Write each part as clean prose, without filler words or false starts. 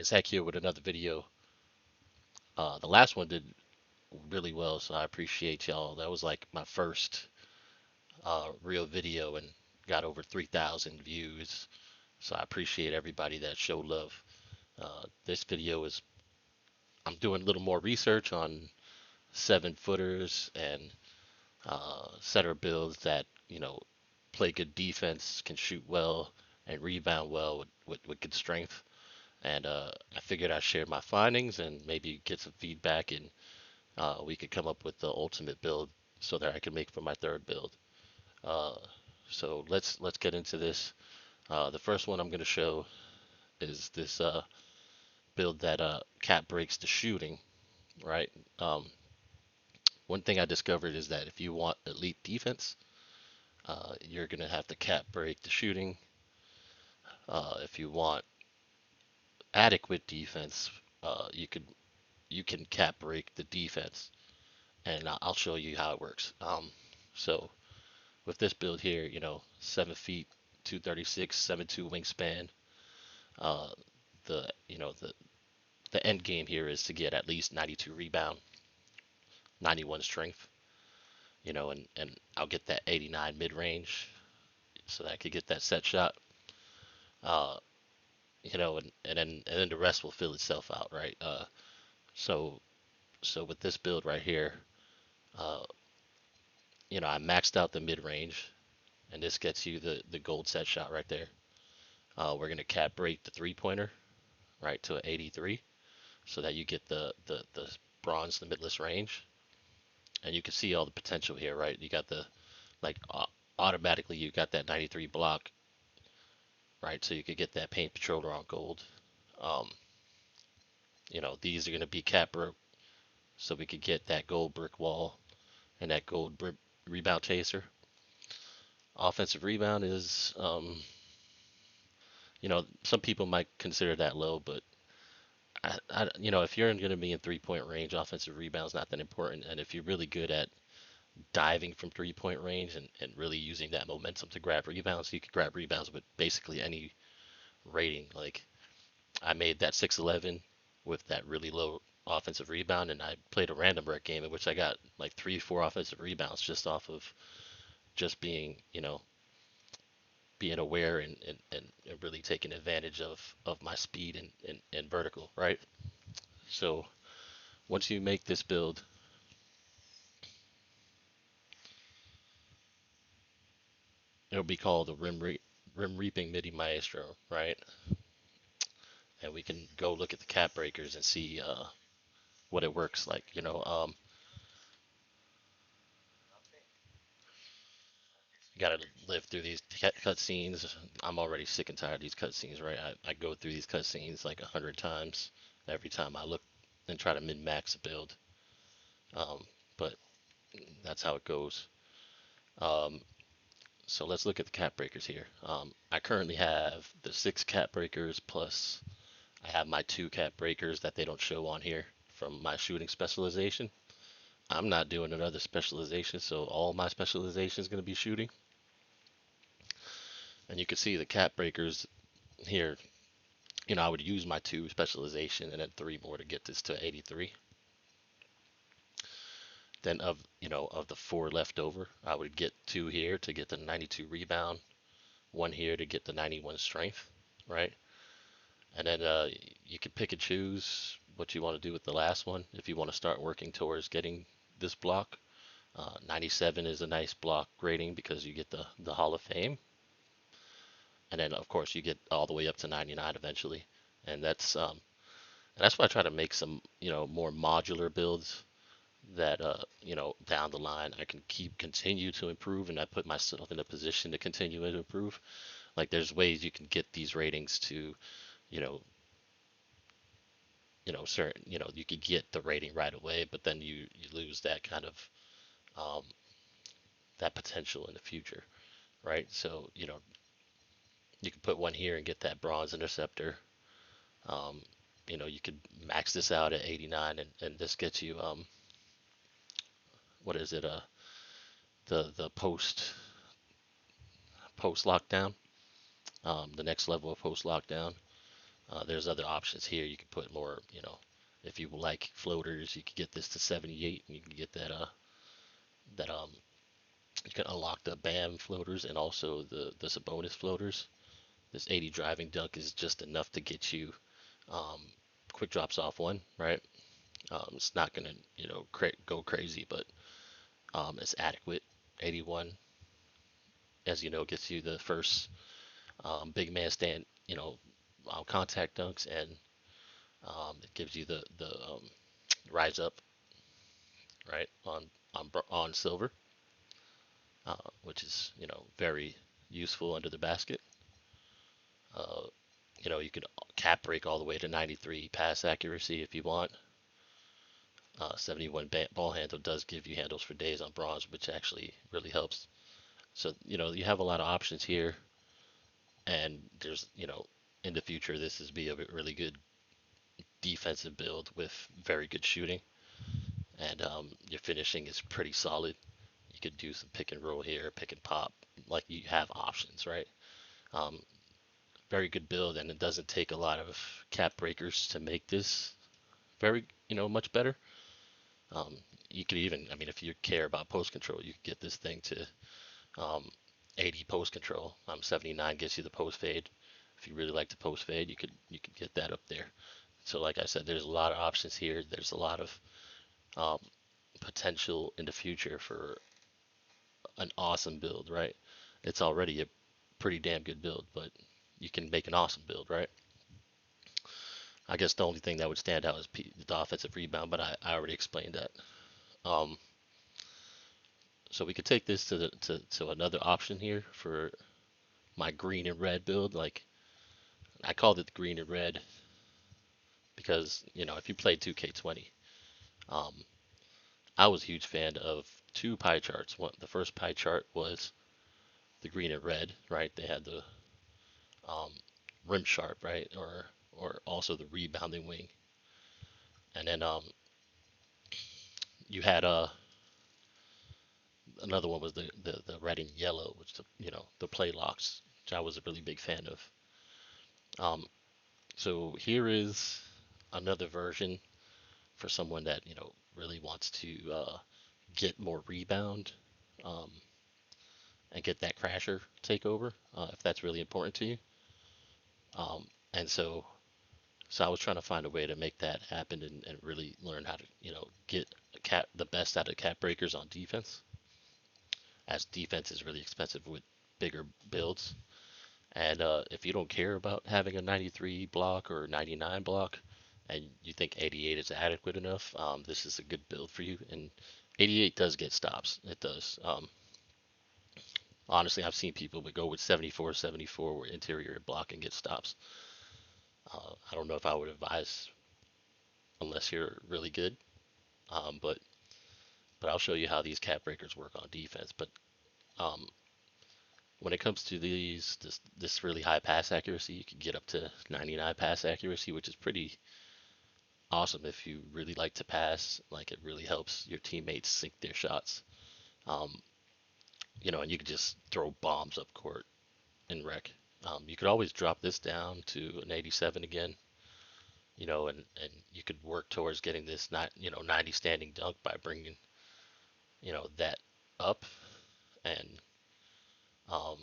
Zach here with another video. The last one did really well, so I appreciate y'all. That was like my first real video and got over 3,000 views. So I appreciate everybody that showed love. This video is I'm doing a little more research on 7 footers and setter builds that play good defense, can shoot well, and rebound well with good strength. And I figured I'd share my findings and maybe get some feedback, and we could come up with the ultimate build so that I can make for my third build. Uh, so let's get into this. The first one I'm going to show is this build that cap breaks the shooting. Right. Um, One thing I discovered is that if you want elite defense, you're going to have to cap break the shooting. If you want adequate defense, you can cap break the defense, and I'll show you how it works. So with this build here, 7 feet, 236, 7'2" wingspan. Uh, the end game here is to get at least 92 rebound, 91 strength, and I'll get that 89 mid range so that I could get that set shot. Uh, and then the rest will fill itself out, right? So so with this build right here, uh, I maxed out the mid range, and this gets you the gold set shot right there. We're gonna cap break the 3 pointer right to an 83, so that you get the bronze limitless range, and you can see all the potential here, right? You got the like automatically you got that 93 block, right? So you could get that paint patroller on gold. Um, these are gonna be cap broke, so we could get that gold brick wall and that gold rebound chaser. Offensive rebound is, some people might consider that low, but if you're going to be in 3 point range, offensive rebound's not that important. And if you're really good at diving from 3 point range and really using that momentum to grab rebounds, you can grab rebounds with basically any rating. Like I made that 6'11" with that really low offensive rebound, and I played a random rec game in which I got like 3, 4 offensive rebounds just off of just being aware and really taking advantage of my speed and vertical, right? So once you make this build, it'll be called the Rim Reaping MIDI Maestro, right? And we can go look at the cap breakers and see what it works like. You gotta live through these cut scenes. I'm already sick and tired of these cut scenes, right? I go through these cut scenes like 100 times every time I look and try to min max a build. Um, but that's how it goes. Um, so let's look at the cap breakers here. I currently have the 6 cap breakers plus I have my 2 cap breakers that they don't show on here from my shooting specialization. I'm not doing another specialization, so all my specialization is going to be shooting. And you can see the cap breakers here. I would use my 2 specialization and then 3 more to get this to 83. Then of the 4 left over, I would get 2 here to get the 92 rebound, 1 here to get the 91 strength, right? And then you can pick and choose what you want to do with the last one. If you want to start working towards getting this block, 97 is a nice block grading because you get the Hall of Fame. And then of course you get all the way up to 99 eventually. And that's why I try to make some more modular builds that down the line I can continue to improve, and I put myself in a position to continue to improve. Like there's ways you can get these ratings to you know certain you could get the rating right away, but then you lose that kind of um, that potential in the future, right? So you can put 1 here and get that bronze interceptor. um, you could max this out at 89, and this gets you what is it, the post lockdown, the next level of post lockdown. There's other options here. You can put more, if you like floaters, you can get this to 78, and you can get that you can unlock the BAM floaters and also the Sabonis floaters. This 80 driving dunk is just enough to get you um, quick drops off one, right? It's not gonna, go crazy, but it's adequate. 81, as you know, gets you the first big man stand, contact dunks, and it gives you the rise up, right, on silver, which is very useful under the basket. Uh, you can cap break all the way to 93 pass accuracy if you want. 71 ball handle does give you handles for days on bronze, which actually really helps. So, you have a lot of options here, and there's, in the future, this is be a really good defensive build with very good shooting, and your finishing is pretty solid. You could do some pick and roll here, pick and pop, like you have options, right? Um, Very good build, and it doesn't take a lot of cap breakers to make this very, much better. Um, you could even, I mean, if you care about post control, you could get this thing to um, 80 post control. 79 gets you the post fade. If you really like the post fade, you could get that up there. So, like I said, there's a lot of options here. There's a lot of um, potential in the future for an awesome build, right? It's already a pretty damn good build, but you can make an awesome build, right? I guess the only thing that would stand out is the offensive rebound, but I already explained that. Um, so we could take this to another option here for my green and red build. Like I called it the green and red because if you played 2K20, um, I was a huge fan of two pie charts. One, the first pie chart was the green and red, right? They had the um, rim sharp, right, or also the rebounding wing, and then you had another one was the red and yellow, which the play locks, which I was a really big fan of. Um, so here is another version for someone that really wants to get more rebound um, and get that crasher takeover if that's really important to you. And so I was trying to find a way to make that happen and really learn how to get the best out of cap breakers on defense, as defense is really expensive with bigger builds. And if you don't care about having a 93 block or 99 block, and you think 88 is adequate enough, this is a good build for you. And 88 does get stops. It does. Honestly, I've seen people would go with 74, 74 where interior block and get stops. I don't know if I would advise unless you're really good. But I'll show you how these cap breakers work on defense. But um, when it comes to this really high pass accuracy, you can get up to 99 pass accuracy, which is pretty awesome if you really like to pass. Like it really helps your teammates sink their shots. Um, and you can just throw bombs up court and wreck. You could always drop this down to an 87 again, and you could work towards getting this not 90 standing dunk by bringing that up, and um,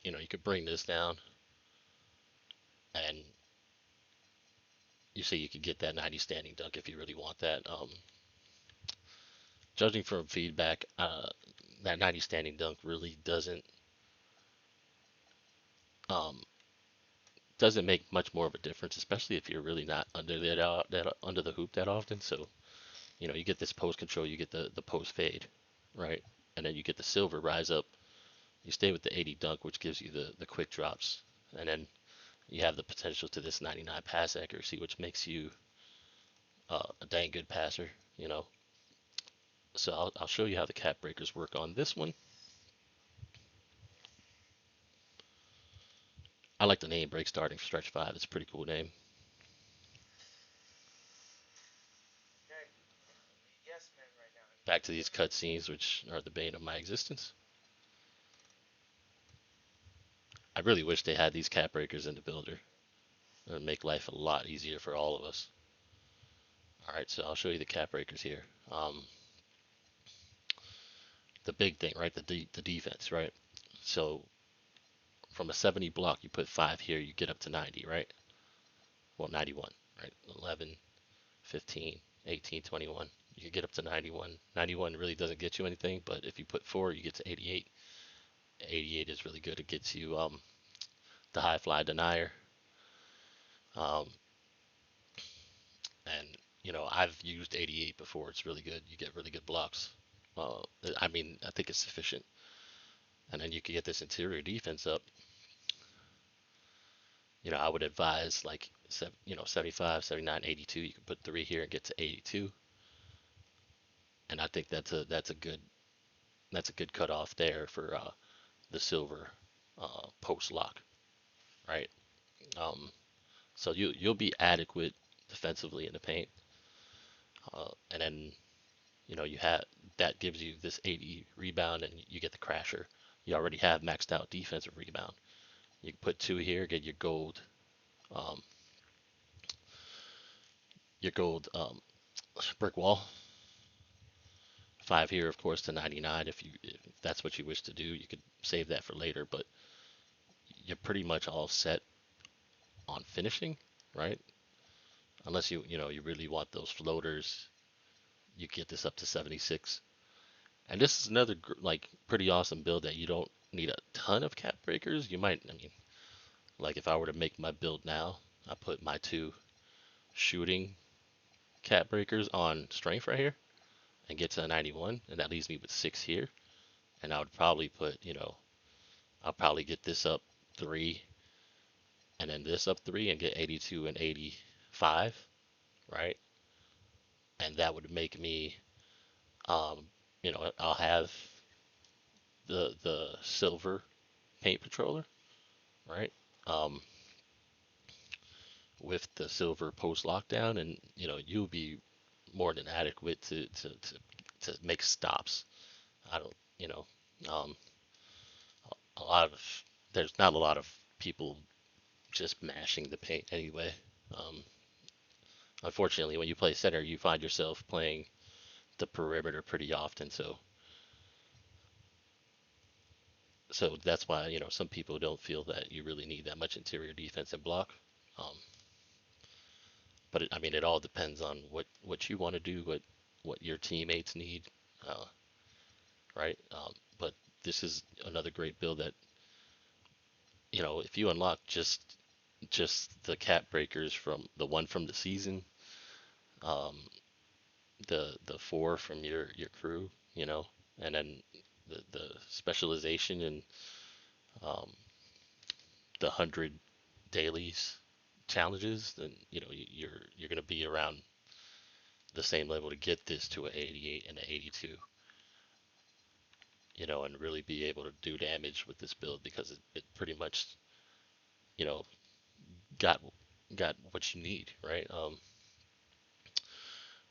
you could bring this down, and you see you could get that 90 standing dunk if you really want that. Judging from feedback, that 90 standing dunk really um, doesn't make much more of a difference, especially if you're really not under that under the hoop that often. So you get this post control, you get the post fade, right, and then you get the silver rise up. You stay with the 80 dunk, which gives you the quick drops, and then you have the potential to this 99 pass accuracy, which makes you a dang good passer. So I'll show you how the cap breakers work on this one. I like the name break starting stretch five. It's a pretty cool name. Back to these cutscenes, which are the bane of my existence. I really wish they had these cap breakers in the builder. It'll make life a lot easier for all of us. All right, so I'll show you the cap breakers here. The big thing, right? The defense, right? So from a 70 block, you put 5 here, you get up to 90, right? Well, 91, right? 11, 15, 18, 21. You can get up to 91. 91 really doesn't get you anything, but if you put 4, you get to 88. 88 is really good. It gets you the high fly denier. Um, and I've used 88 before. It's really good. You get really good blocks. Uh, I mean, I think it's sufficient. And then you can get this interior defense up. I would advise like 75, 79, 82. You can put 3 here and get to 82. And I think that's a good cutoff there for the silver post lock, right? Um, so you'll be adequate defensively in the paint, and then you have that gives you this 80 rebound, and you get the crasher. You already have maxed out defensive rebound. You can put 2 here, get um, your gold brick wall. 5 here, of course, to 99. If that's what you wish to do, you could save that for later. But you're pretty much all set on finishing, right? Unless you really want those floaters, you get this up to 76. And this is another like pretty awesome build that you don't need a ton of cap breakers. You might, I mean, like if I were to make my build now, I put my 2 shooting cap breakers on strength right here and get to a 91, and that leaves me with 6 here. And I would probably I'll probably get this up 3 and then this up 3 and get 82 and 85, right? And that would make me, I'll have the silver paint patroller, right? Um, with the silver post lockdown, and you'll be more than adequate to make stops. I don't, you know, um, a lot of there's not a lot of people just mashing the paint anyway. Um, Unfortunately, when you play center, you find yourself playing the perimeter pretty often. So that's why some people don't feel that you really need that much interior defense and block. Um, but I mean, it all depends on what you want to do, what your teammates need, uh, right? But this is another great build that if you unlock just the cap breakers from the one from the season, um, the 4 from your crew, and then the specialization and um, the 100 dailies challenges, then you're going to be around the same level to get this to an 88 and an 82, and really be able to do damage with this build because it pretty much, you know, got got what you need, right?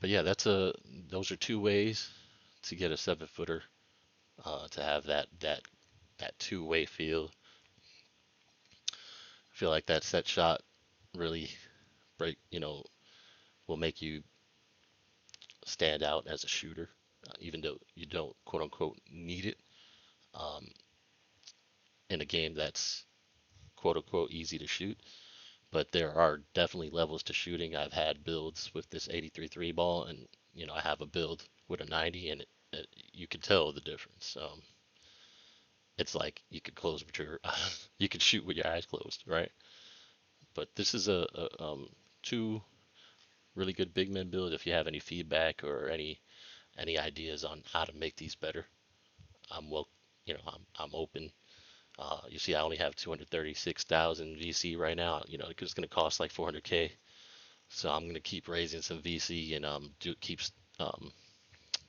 But yeah, those are 2 ways to get a 7 footer, to have that 2-way feel. I feel like that set shot really break, will make you stand out as a shooter, even though you don't quote unquote need it, um, in a game that's quote unquote easy to shoot. But there are definitely levels to shooting. I've had builds with this 83 3 ball, and I have a build with a 90, and you can tell the difference. It's like you could close with your, you could shoot with your eyes closed, right? But this is a 2 really good big men build. If you have any feedback or any ideas on how to make these better, I'm well, I'm open. You see, I only have 236,000 VC right now. Because it's going to cost like 400K. So I'm going to keep raising some VC and keep um,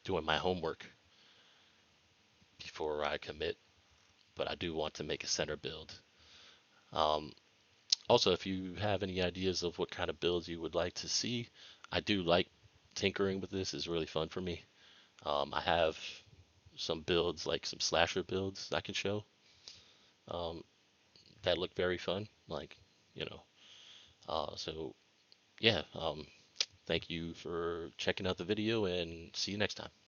doing my homework before I commit. But I do want to make a center build. Um, Also, if you have any ideas of what kind of builds you would like to see, I do like tinkering with this. It's really fun for me. I have some builds, like some slasher builds I can show, um, that look very fun. Like, you know, So yeah, thank you for checking out the video and see you next time.